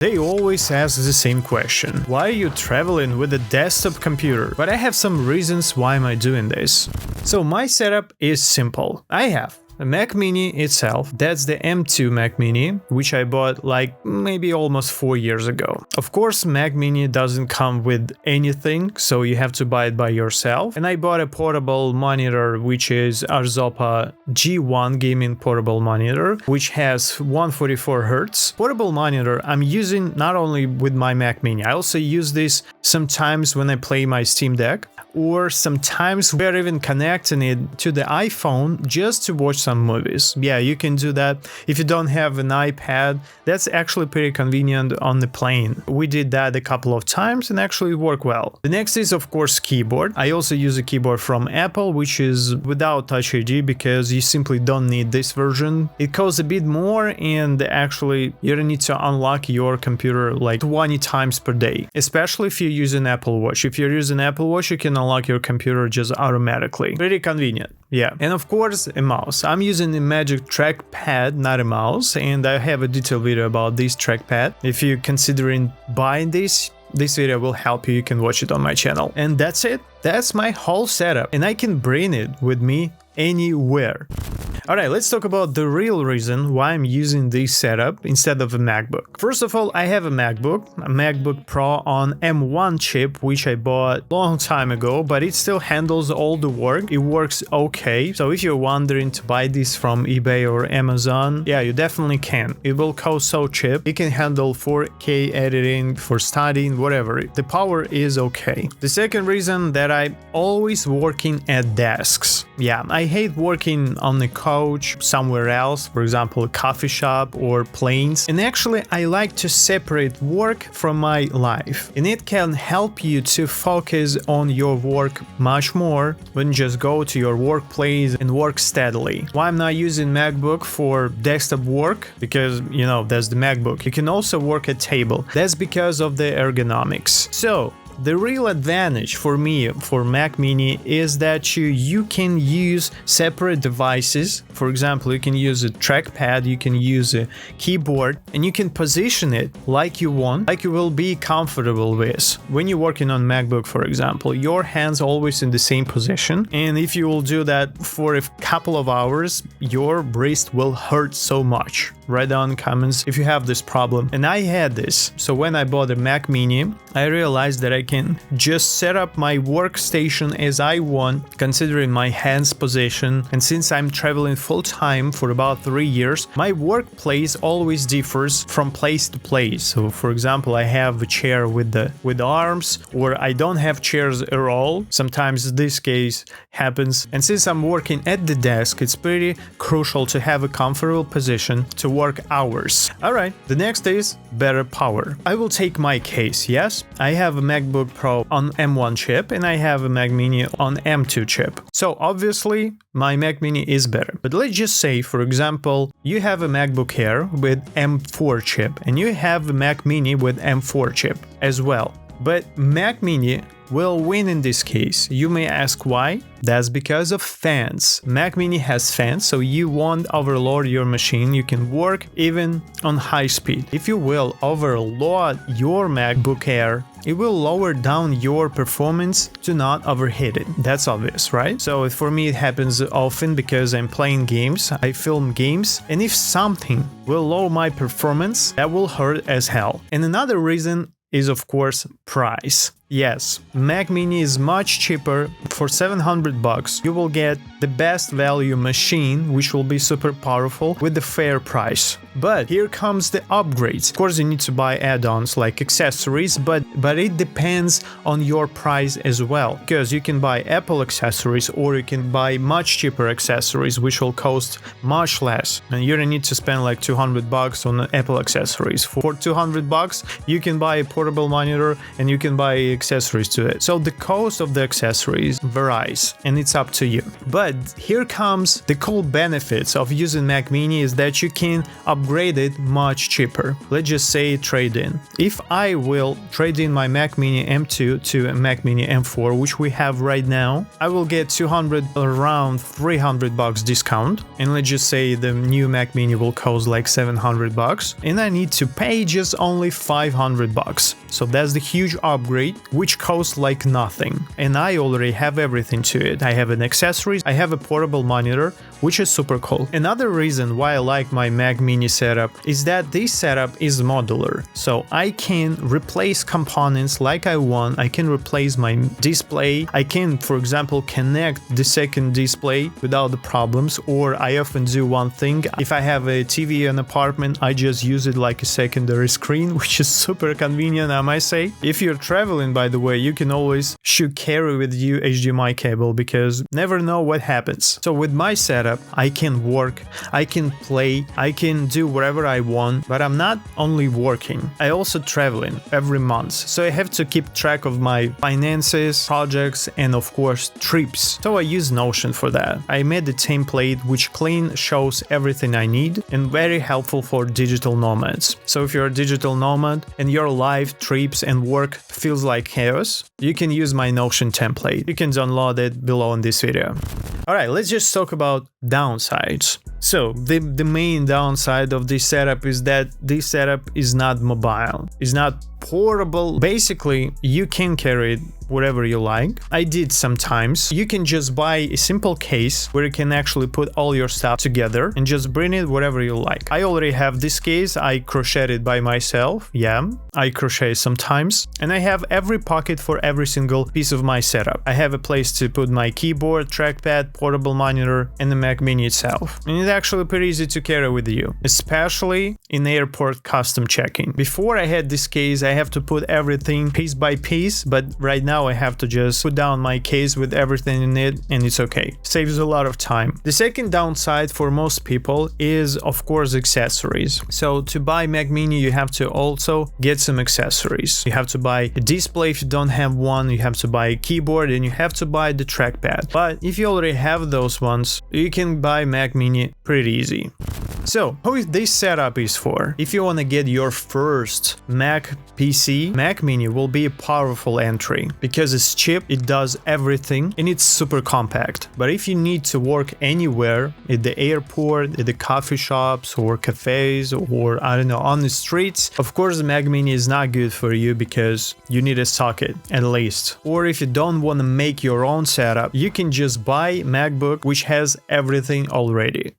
They always ask the same question. Why are you traveling with a desktop computer? But I have some reasons why am I doing this. So my setup is simple. I have a Mac Mini itself, that's the M2 Mac Mini, which I bought like maybe almost 4 years ago. Of course, Mac Mini doesn't come with anything, so you have to buy it by yourself. And I bought a portable monitor, which is Arzopa G1 gaming portable monitor, which has 144 Hz. Portable monitor I'm using not only with my Mac Mini, I also use this sometimes when I play my Steam Deck, or sometimes we're even connecting it to the iPhone just to watch some movies. Yeah, you can do that. If you don't have an iPad, that's actually pretty convenient on the plane. We did that a couple of times and actually worked well. The next is of course keyboard. I also use a keyboard from Apple, which is without Touch ID because you simply don't need this version. It costs a bit more and actually you don't need to unlock your computer like 20 times per day, especially if you're using Apple Watch. If you're using Apple Watch, you can unlock your computer just automatically. Pretty convenient. Yeah. And of course, a mouse. I'm using a Magic trackpad, not a mouse, and I have a detailed video about this trackpad. If you're considering buying this video will help you. You can watch it on my channel. And that's it. That's my whole setup, and I can bring it with me anywhere. Alright, let's talk about the real reason why I'm using this setup instead of a MacBook. First of all, I have a MacBook Pro on M1 chip, which I bought a long time ago, but it still handles all the work. It works okay. So if you're wondering to buy this from eBay or Amazon, yeah, you definitely can. It will cost so cheap. It can handle 4K editing, for studying, whatever. The power is okay. The second reason that I'm always working at desks. Yeah, I hate working on the couch somewhere else, for example, a coffee shop or planes. And actually, I like to separate work from my life. And it can help you to focus on your work much more when you just go to your workplace and work steadily. Why I'm not using MacBook for desktop work? Because, you know, that's the MacBook. You can also work at table. That's because of the ergonomics. So, the real advantage for me for Mac Mini is that you can use separate devices. For example, you can use a trackpad, you can use a keyboard, and you can position it like you want, like you will be comfortable with. When you're working on MacBook, for example, your hands always in the same position, and if you will do that for a couple of hours, your wrist will hurt so much. Write down in the comments if you have this problem. And I had this. So when I bought a Mac Mini, I realized that I can just set up my workstation as I want, considering my hands position. And since I'm traveling full time for about 3 years, my workplace always differs from place to place. So for example, I have a chair with the arms, or I don't have chairs at all. Sometimes this case happens. And since I'm working at the desk, it's pretty crucial to have a comfortable position to work hours. Alright, the next is better power. I will take my case, yes? I have a MacBook Pro on M1 chip and I have a Mac Mini on M2 chip. So obviously my Mac Mini is better. But let's just say, for example, you have a MacBook Air with M4 chip and you have a Mac Mini with M4 chip as well. But Mac Mini will win in this case. You may ask why? That's because of fans. Mac Mini has fans, so you won't overload your machine. You can work even on high speed. If you will overload your MacBook Air, it will lower down your performance to not overheat it. That's obvious, right? So for me, it happens often because I'm playing games, I film games, and if something will lower my performance, that will hurt as hell. And another reason is of course price. Yes, Mac Mini is much cheaper. For $700 you will get the best value machine, which will be super powerful with the fair price. But here comes the upgrades. Of course you need to buy add-ons like accessories, but it depends on your price as well, because you can buy Apple accessories or you can buy much cheaper accessories which will cost much less, and you don't need to spend like $200 on Apple accessories. For $200 you can buy a portable monitor and you can buy a accessories to it. So the cost of the accessories varies, and it's up to you. But here comes the cool benefits of using Mac Mini is that you can upgrade it much cheaper. Let's just say trade-in. If I will trade in my Mac Mini M2 to a Mac Mini M4, which we have right now, I will get around $300 discount. And let's just say the new Mac Mini will cost like $700, and I need to pay just only $500. So that's the huge upgrade, which costs like nothing. And I already have everything to it. I have an accessories, I have a portable monitor, which is super cool. Another reason why I like my Mac Mini setup is that this setup is modular. So I can replace components like I want. I can replace my display. I can, for example, connect the second display without the problems. Or I often do one thing. If I have a TV in an apartment, I just use it like a secondary screen, which is super convenient, I might say. If you're traveling, by the way, you can always should carry with you HDMI cable because never know what happens. So with my setup, I can work, I can play, I can do whatever I want, but I'm not only working, I also traveling every month. So I have to keep track of my finances, projects, and of course trips. So I use Notion for that. I made a template which clean shows everything I need and very helpful for digital nomads. So if you're a digital nomad and your life, trips, and work feels like chaos, you can use my Notion template. You can download it below in this video. Alright, let's just talk about downsides. So the main downside of this setup is that this setup is not mobile, it's not portable. Basically, you can carry it wherever you like. I did sometimes. You can just buy a simple case where you can actually put all your stuff together and just bring it wherever you like. I already have this case. I crocheted it by myself. Yeah, I crochet sometimes. And I have every pocket for every single piece of my setup. I have a place to put my keyboard, trackpad, portable monitor, and the Mac Mini itself. And it's actually pretty easy to carry with you, especially in airport custom checking. Before I had this case, I have to put everything piece by piece, but right now I have to just put down my case with everything in it and it's okay. Saves a lot of time. The second downside for most people is, of course, accessories. So to buy Mac Mini, you have to also get some accessories. You have to buy a display if you don't have one, you have to buy a keyboard, and you have to buy the trackpad. But if you already have those ones, you can buy Mac Mini pretty easy. So, who this setup is for? If you want to get your first Mac PC, Mac Mini will be a powerful entry because it's cheap, it does everything, and it's super compact. But if you need to work anywhere, at the airport, at the coffee shops or cafes, or I don't know, on the streets, of course the Mac Mini is not good for you because you need a socket at least. Or if you don't want to make your own setup, you can just buy MacBook, which has everything already.